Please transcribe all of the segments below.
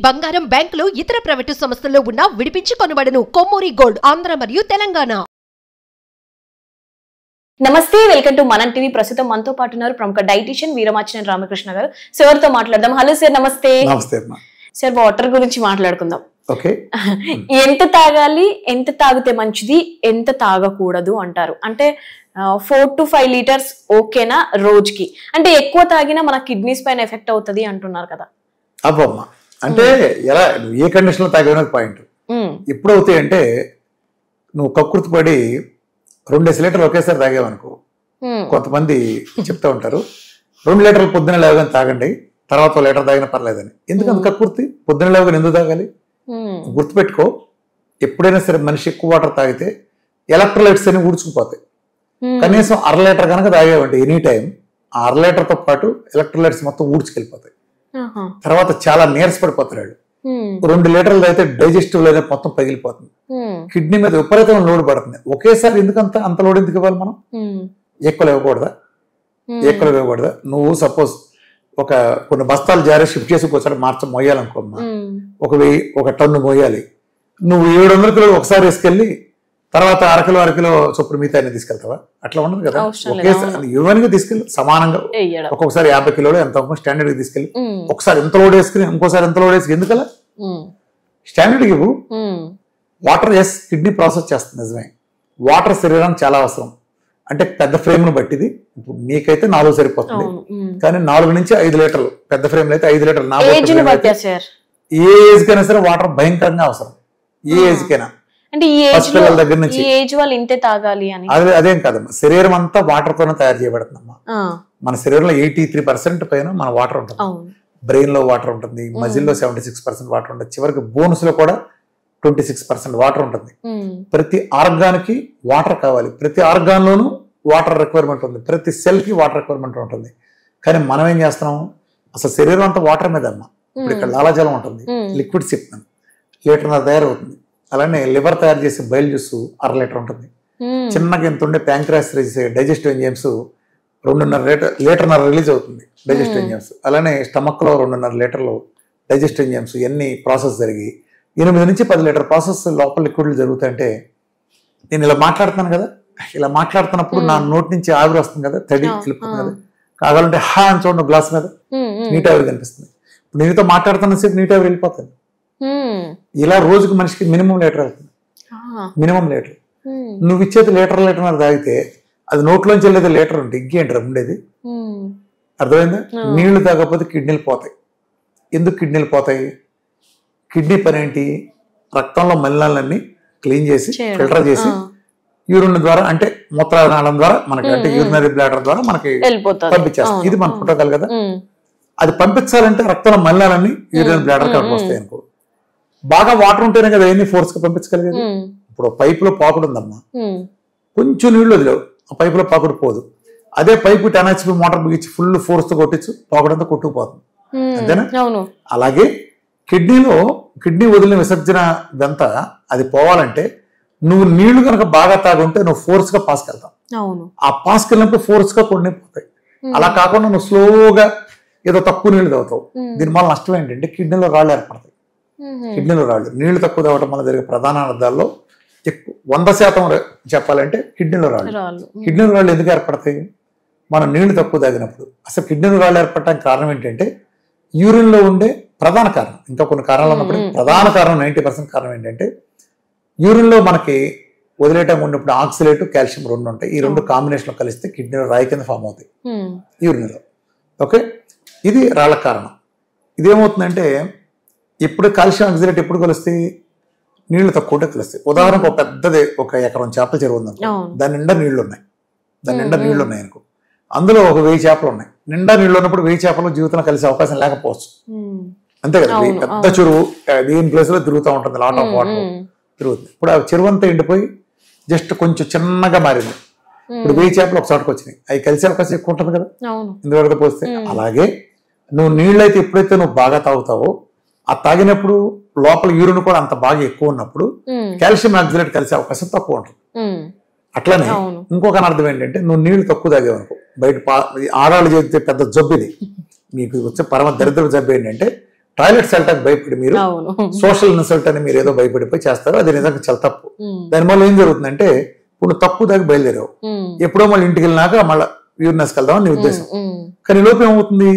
బంగారం బ్యాంకులు ఇతర ప్రైవేటు సంస్థల్లో ఉన్న విడిపించి కొనబడును. కొమ్మూరి గోల్డ్ ఆంధ్ర మరియు తెలంగాణ. నమస్తే, వెల్కమ్ టు మనం టీవీ. ప్రస్తుతం మనతో పాటు ఉన్నారు ప్రముఖ డైటీషియన్ వీరమాచినేని రామకృష్ణ గారు. సార్తో మాట్లాడదాం. హలో సార్, నమస్తే. నమస్తే సార్, వాటర్ గురించి మాట్లాడుకుందాం. ఓకే. ఎంత తాగాలి, ఎంత తాగితే మంచిది, ఎంత తాగకూడదు అంటారు? అంటే 4 to 5 లీటర్స్ ఓకేనా రోజుకి? అంటే ఎక్కువ తాగినా మన కిడ్నీస్ పైన ఎఫెక్ట్ అవుతుంది అంటున్నారు కదా. అబ్బమ్మా, అంటే ఎలా నువ్వు ఏ కండిషన్ లో తాగేది పాయింట్. ఎప్పుడు అవుతాయి అంటే నువ్వు కక్కుర్తి పడి 2 లీటర్లు ఒకేసారి తాగేవనుకో. కొంతమంది చెప్తా ఉంటారు 2 లీటర్లు పొద్దున లేవగానే తాగండి, తర్వాత 1 లీటర్ తాగినా పర్లేదని. ఎందుకంత కక్కుర్తి? పొద్దున లేవగానే ఎందుకు తాగాలి? గుర్తుపెట్టుకో, ఎప్పుడైనా సరే మనిషి ఎక్కువ వాటర్ తాగితే ఎలక్ట్రోలైట్స్ అని ఊడ్చుకుపోతాయి. కనీసం 1/2 లీటర్ కనుక తాగేవండి ఎనీ టైం, ఆ 1/2 లీటర్తో పాటు ఎలక్ట్రోలైట్స్ మొత్తం ఊడ్చుకెళ్ళిపోతాయి. తర్వాత చాలా నీరస పడిపోతారు వాళ్ళు. 2 లీటర్లు తాగితే డైజెస్టివ్ లేదా మొత్తం పగిలిపోతుంది, కిడ్నీ మీద విపరీతమైన లోడ్ పడుతుంది. ఒకేసారి ఎందుకంత అంత లోడ్ ఎందుకు ఇవ్వాలి? మనం ఎక్కువ ఇవ్వకూడదా? నువ్వు సపోజ్ కొన్ని బస్తాలు జారీ షిఫ్ట్ చేసి ఒకసారి మోయాలనుకోమ్మా, 1 టన్ను మోయాలి. నువ్వు 700 కిలోలు ఒకసారి వేసుకెళ్ళి తర్వాత అరకిలో చొప్పున మిగతా తీసుకెళ్తావా? అట్లా ఉండదు కదా. ఒకేసారి యువన్గా తీసుకెళ్ళి సమానంగా ఒక్కొక్కసారి 50 కిలోలు ఎంత స్టాండర్డ్ గా తీసుకెళ్ళి ఒకసారి ఎంత లోడ్ వేసుకుని ఇంకోసారి ఎంత లోడ్ వేసుకుని ఎందుకలా? స్టాండర్డ్ ఇవ్వు. వాటర్ కిడ్నీ ప్రాసెస్ చేస్తుంది నిజమే. వాటర్ శరీరానికి చాలా అవసరం. అంటే పెద్ద ఫ్రేమ్ ను బట్టిది. ఇప్పుడు నీకైతే 4 సరిపోతుంది, కానీ 4 నుంచి 5 లీటర్లు పెద్ద ఫ్రేమ్ అయితే 5 లీటర్లు. ఏ ఏజ్ కైనా సరే వాటర్ భయంకరంగా అవసరం. ఏ ఏజ్ కైనా దగ్గర నుంచి అదేం కాదమ్మా, శరీరం అంతా వాటర్ తోనే తయారు చేయబడుతుందమ్మా. మన శరీరంలో 83% పైన మన వాటర్ ఉంటుంది. బ్రెయిన్ లో వాటర్ ఉంటుంది, మజిల్ లో 76% వాటర్ ఉంటుంది, చివరికి బోన్స్ లో కూడా 26% వాటర్ ఉంటుంది. ప్రతి ఆర్గాన్కి వాటర్ కావాలి, ప్రతి ఆర్గాన్ లోనూ వాటర్ రిక్వైర్మెంట్ ఉంది, ప్రతి సెల్ కి వాటర్ రిక్వైర్మెంట్ ఉంటుంది. కానీ మనం ఏం చేస్తున్నాం? అసలు శరీరం అంతా వాటర్ మీద అమ్మా. ఇప్పుడు ఇక్కడ లాలాజలం ఉంటుంది, లిక్విడ్ చెప్తున్నాను, 1.5 లీటర్ తయారవుతుంది. అలానే లివర్ తయారు చేసే బయలు జ్యూస్ 1/2 లీటర్ ఉంటుంది. చిన్నగా ఎంత ఉండే ప్యాంక్రాస్ చేసే డైజెస్టివ్ ఎంజైమ్స్ 2.5 లీటర్ రిలీజ్ అవుతుంది డైజెస్టివ్ ఎంజైమ్స్. అలానే స్టమక్ లో 2.5 లీటర్లు డైజెస్టివ్ ఎంజైమ్స్ ఇవన్నీ ప్రాసెస్ జరిగి 8 నుంచి 10 లీటర్ ప్రాసెస్ లోపల లిక్విడ్లు జరుగుతాయంటే, నేను ఇలా మాట్లాడుతున్నాను కదా, ఇలా మాట్లాడుతున్నప్పుడు నా నోటి నుంచి ఆవిరి వస్తుంది కదా, తడి వెళ్ళిపోతుంది కదా. కావాలంటే హా అని చూడండి, గ్లాస్ మీద నీటి ఆవిరి కనిపిస్తుంది. ఇప్పుడు నీతో మాట్లాడుతున్న సేపు నీటి ఆవిరి వెళ్ళిపోతుంది. ఇలా రోజుకి మనిషికి మినిమం లీటర్ అవుతుంది. Minimum litre. నువ్వు ఇచ్చేది లీటర్ తాగితే అది నోట్లోంచి వెళ్ళేది లీటర్ ఉంటే ఇంకేంటారు ఉండేది? అర్థమైందా? నీళ్లు తాగకపోతే కిడ్నీలు పోతాయి. ఎందుకు కిడ్నీలు పోతాయి? కిడ్నీ పని ఏంటి? రక్తంలో మలినాలన్నీ క్లీన్ చేసి ఫిల్టర్ చేసి యూరిన్ ద్వారా, అంటే మూత్రనాళం ద్వారా మనకి, అంటే యూరినరీ బ్లాడర్ ద్వారా మనకి పంపించేస్తాం. ఇది మన పుట్టగల కదా. అది పంపించాలంటే రక్తంలో మలినాలన్నీ యూరినరీ బ్లాడర్ కడుపు వస్తాయి అనుకో. బాగా వాటర్ ఉంటేనే కదా అవన్నీ ఫోర్స్ గా పంపించగలిగేది. ఇప్పుడు పైపులో పాకుడు ఉందమ్మా, కొంచెం నీళ్లు వదిలేవు, ఆ పైపులో పాకుడు పోదు. అదే పైపు 10 HP మోటార్ బిగించి ఫుల్ ఫోర్స్ తో కొట్టించు, పాకుడంతా కొట్టుకుపోతుంది. అంతేనా? అలాగే కిడ్నీ వదిలిన విసర్జన ఇదంతా అది పోవాలంటే నువ్వు నీళ్లు కనుక బాగా తాగుంటే నువ్వు ఫోర్స్ గా పాసుకెళ్తావు. ఆ పాసుకెళ్ళినప్పుడు ఫోర్స్ గా కొన్ని పోతాయి. అలా కాకుండా నువ్వు స్లోగా ఏదో తక్కువ నీళ్లు తాగుతావు. దీనివల్ల నష్టం ఏంటంటే కిడ్నీలో రాళ్ళు ఏర్పడతాయి. కిడ్నీలో రాళ్ళు, నీళ్లు తక్కువ తాగడం వల్ల జరిగే ప్రధాన అర్థాల్లో 100% చెప్పాలంటే కిడ్నీలో రాళ్ళు ఎందుకు ఏర్పడతాయి? మనం నీళ్లు తక్కువ తాగినప్పుడు. అసలు కిడ్నీలో రాళ్ళు ఏర్పడటానికి కారణం ఏంటంటే యూరిన్ లో ఉండే ప్రధాన కారణం, ఇంకా కొన్ని కారణాలు ఉన్నప్పుడు ప్రధాన కారణం 90% కారణం ఏంటంటే యూరిన్ లో మనకి వదిలేయటం ఉన్నప్పుడు ఆక్సిలేట్, కాల్షియం 2 ఉంటాయి. ఈ 2 కాంబినేషన్ లో కలిస్తే కిడ్నీలో రాయి కింద ఫామ్ అవుతాయి యూరిన్ లో. ఓకే, ఇది రాళ్ళ కారణం. ఇదేమవుతుందంటే ఎప్పుడు కాల్షియం ఆక్సిలేట్ ఎప్పుడు కలుస్తాయి? నీళ్లు తక్కువ కలుస్తాయి. ఉదాహరణకు ఒక పెద్దది 1 ఎకరం చేపల చెరువు ఉందనుకో, దాని నిండా నీళ్లు ఉన్నాయి అనుకో. అందులో 1000 చేపలు ఉన్నాయి. నిండా నీళ్లు ఉన్నప్పుడు 1000 చేపలు జీవితంలో కలిసే అవకాశం లేకపోవచ్చు. అంతే కదా. పెద్ద చెరువు దీని ప్లేస్ లో తిరుగుతూ ఉంటుంది, లాట్ ఆఫ్ వాటర్ తిరుగుతుంది. ఇప్పుడు ఆ చెరువు అంతా ఎండిపోయి జస్ట్ కొంచెం చిన్నగా మారింది. ఇప్పుడు 1000 చేపలు ఒక చోటకు వచ్చినాయి, అవి కలిసే అవకాశం ఎక్కువ ఉంటుంది కదా ఎందుకంటే పోస్తే. అలాగే నువ్వు నీళ్ళైతే ఎప్పుడైతే నువ్వు బాగా తాగుతావో, ఆ తాగినప్పుడు లోపల యూరిన్ కూడా అంత బాగా ఎక్కువ ఉన్నప్పుడు కాల్షియం ఆక్సిలేట్ కలిసే అవకాశం తక్కువ ఉంటుంది. అట్లానే ఇంకొక అర్థం ఏంటంటే నువ్వు నీళ్లు తక్కువ తాగేవనుకో, బయట ఆడాళ్ళు చేస్తే పెద్ద జబ్బు ఇది మీకు వచ్చే పరమ దరిద్ర జబ్బు ఏంటంటే టాయిలెట్స్ వెళ్ళటానికి భయపడి మీరు సోషల్ ఇన్సల్ట్ అని మీరు ఏదో భయపడిపోయి చేస్తారు, అది నిజంగా చాలా తప్పు. దానివల్ల ఏం జరుగుతుందంటే ఇప్పుడు తక్కువ దాకా బయలుదేరావు, ఎప్పుడో మళ్ళీ ఇంటికి వెళ్ళినాక మళ్ళీ యూరినస్కి వెళ్దామని నీ ఉద్దేశం. కానీ లోపు ఏమవుతుంది,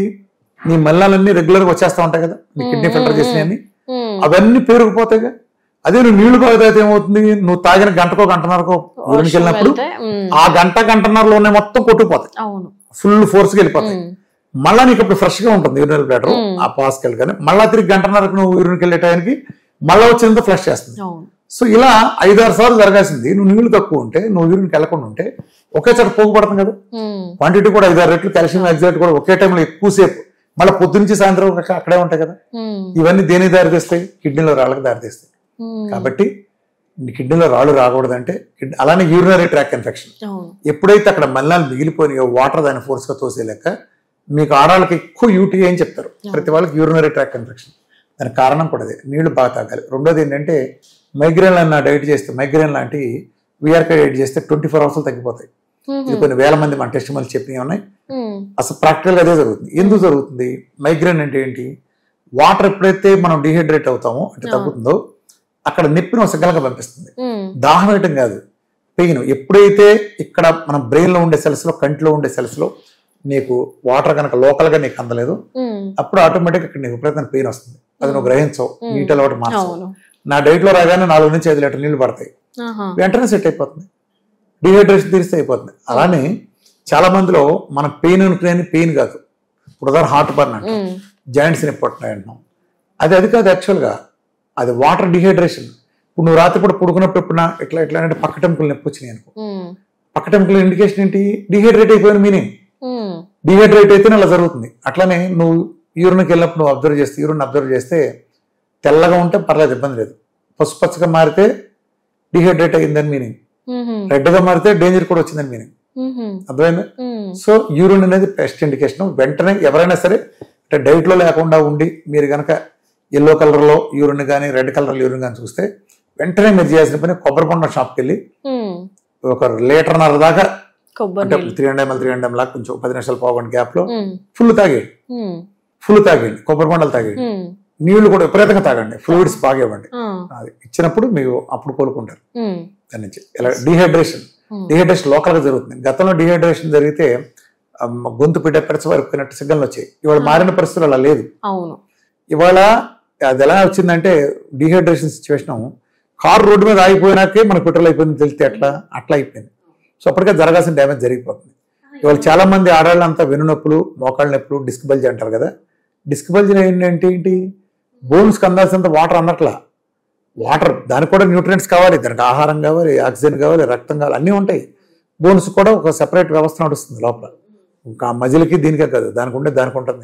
నీ మల్లాలన్నీ రెగ్యులర్ గా వచ్చేస్తా ఉంటాయి కదా, నీ కిడ్నీ ఫిల్టర్ చేసినవన్నీ అవన్నీ పేరుకుపోతాయిగా. అదే నువ్వు నీళ్లు తాగితే ఏమవుతుంది, నువ్వు తాగిన గంటకో గంటన్నరకో యూరిన్కి వెళ్ళినప్పుడు ఆ గంటన్నరలోనే మొత్తం కొట్టుకుపోతాయి, ఫుల్ ఫోర్స్ గా వెళ్ళిపోతాయి. మళ్ళా నీకు అప్పుడు ఫ్రెష్ గా ఉంటుంది యూరినల్ బ్లాడర్, ఆ పాస్కి వెళ్ళగానే మళ్ళా తిరిగి గంటన్నరకు నువ్వు యూరిన్కి వెళ్ళే టైంకి మళ్ళా వచ్చినంత ఫ్లష్ చేస్తుంది. సో ఇలా 5-6 సార్లు జరగాల్సింది నువ్వు నీళ్లు తక్కువ ఉంటే, నువ్వు యూరిన్కి వెళ్ళకుండా ఉంటే ఒకే చోట పోగుపడుతుంది కదా. క్వాంటిటీ కూడా 5-6 రెట్లు, కాల్షియం ఆక్సిలేట్ కూడా ఒకే టైంలో ఎక్కువసేపు, మళ్ళీ పొద్దునుంచి సాయంత్రం అక్కడే ఉంటాయి కదా. ఇవన్నీ దేనికి దారితీస్తాయి, కిడ్నీలో రాళ్ళకి దారితీస్తాయి. కాబట్టి కిడ్నీలో రాళ్ళు రాకూడదంటే, అలానే యూరినరీ ట్రాక్ ఇన్ఫెక్షన్ ఎప్పుడైతే అక్కడ మలినాలు మిగిలిపోయినాయో వాటర్ దాని ఫోర్స్ గా తోసేలేక మీకు ఆడాళ్ళకి ఎక్కువ యూటీ అని చెప్తారు, ప్రతి వాళ్ళకి యూరినరీ ట్రాక్ ఇన్ఫెక్షన్. దానికి కారణం కూడా అదే, నీళ్లు బాగా తాగాలి. రెండోది ఏంటంటే మైగ్రేన్ అన్న డైట్ చేస్తే, మైగ్రేన్ లాంటి విఆర్కే డైట్ చేస్తే 24 అవర్స్ తగ్గిపోతాయి. ఇది కొన్ని వేల మంది మన టెస్ట్ మళ్ళీ చెప్పినవి ఉన్నాయి. అసలు ప్రాక్టికల్ గా అదే జరుగుతుంది. ఎందుకు జరుగుతుంది, మైగ్రేన్ అంటే ఏంటి, వాటర్ ఎప్పుడైతే మనం డిహైడ్రేట్ అవుతామో అంటే తగ్గుతుందో అక్కడ నొప్పిని ఒక సిగ్నల్ గా పంపిస్తుంది. దాహం వేయటం కాదు, పెయిన్. ఎప్పుడైతే ఇక్కడ మన బ్రెయిన్ లో ఉండే సెల్స్ లో, కంటిలో ఉండే సెల్స్ లో నీకు వాటర్ కనుక లోకల్ గా నీకు అందలేదు, అప్పుడు ఆటోమేటిక్ ఇక్కడ నీకు విపరీతమైన పెయిన్ వస్తుంది. అది నువ్వు గ్రహించవు, నీటి అలవాటు మార్చవు. నా డైట్ లో రాగానే 4 నుంచి 5 లీటర్ నీళ్లు పడతాయి, వెంటనే సెట్ అయిపోతుంది, డిహైడ్రేషన్ తీరిస్తే అయిపోతుంది. అలానే చాలా మందిలో మన పెయిన్ అనుకునే పెయిన్ కాదు, ఇప్పుడు ఉదాహరణ హార్ట్ బర్న్ అంటాం, జాయింట్స్ నొప్పి అంటున్నాం, అది కాదు. యాక్చువల్గా అది వాటర్ డిహైడ్రేషన్. ఇప్పుడు నువ్వు రాత్రిపూట పడుకున్నప్పుడు ఎప్పుడన్నా ఇట్లా ఎట్లా అంటే పక్క టెంపుల్ నొప్పి వచ్చినాయి అనుకో, పక్క టెంపుల్ ఇండికేషన్ ఏంటి, డిహైడ్రేట్ అయిపోయిన మీనింగ్. డిహైడ్రేట్ అయితేనే అలా జరుగుతుంది. అట్లానే నువ్వు యూరిన్కి వెళ్ళినప్పుడు నువ్వు యూరిన్ అబ్జర్వ్ చేస్తే తెల్లగా ఉంటే పర్లేదు, ఇబ్బంది లేదు. పసుపచ్చగా మారితే డిహైడ్రేట్ అయ్యిందని మీనింగ్, రెడ్ గా మారితే డేంజర్ కూడా వచ్చిందని మీనింగ్. అర్థమైందా? సో యూరిన్ అనేది బెస్ట్ ఇండికేషన్. వెంటనే ఎవరైనా సరే అంటే డైట్ లో లేకుండా ఉండి మీరు కనుక ఎల్లో కలర్ లో యూరిన్ కానీ రెడ్ కలర్ యూరిన్ కానీ చూస్తే వెంటనే మీరు చేయాల్సిన పని కొబ్బరి బొండం షాప్కి వెళ్ళి 1.5 లీటర్ దాకా అంటే 300 ml లాగా కొంచెం 10 నిమిషాలు పావుగంట గ్యాప్ లో ఫుల్ తాగేయండి, కొబ్బరి బొండాలు తాగేయండి. నీళ్లు కూడా విపరీతంగా తాగండి, ఫ్లూయిడ్స్ బాగా ఇవ్వండి. అది ఇచ్చినప్పుడు మీరు అప్పుడు కోలుకుంటారు. దాని నుంచి ఇలా డిహైడ్రేషన్ లోకల్ గా జరుగుతుంది. గతంలో డిహైడ్రేషన్ జరిగితే గొంతు పెరిచిపోయినట్టు సిగ్నల్ వచ్చాయి. ఇవాళ మారిన పరిస్థితులు అలా లేదు. ఇవాళ అది ఎలా వచ్చిందంటే డిహైడ్రేషన్ సిచ్యువేషన్, కారు రోడ్డు మీద ఆగిపోయినాకే మనకు పెట్రోల్ అయిపోయింది తెలిస్తే అట్లా అయిపోయింది. సో అప్పటికే జరగాల్సిన డ్యామేజ్ జరిగిపోతుంది. ఇవాళ చాలా మంది ఆడవాళ్ళంతా వెన్నునొప్పులు, మోకాళ్ళ నొప్పులు, డిస్క్ బల్జీ అంటారు కదా. డిస్క్ బల్జీ ఏంటి, బోన్స్ కి అందాల్సినంత వాటర్ అన్నట్లా. వాటర్ దానికి కూడా న్యూట్రియంట్స్ కావాలి, దానికి ఆహారం కావాలి, ఆక్సిజన్ కావాలి, రక్తం కావాలి, అన్నీ ఉంటాయి. బోన్స్ కూడా ఒక సెపరేట్ వ్యవస్థ నడుస్తుంది లోపల, ఇంకా మజిల్కి దీనికే కాదు, దానికి ఉంటుంది.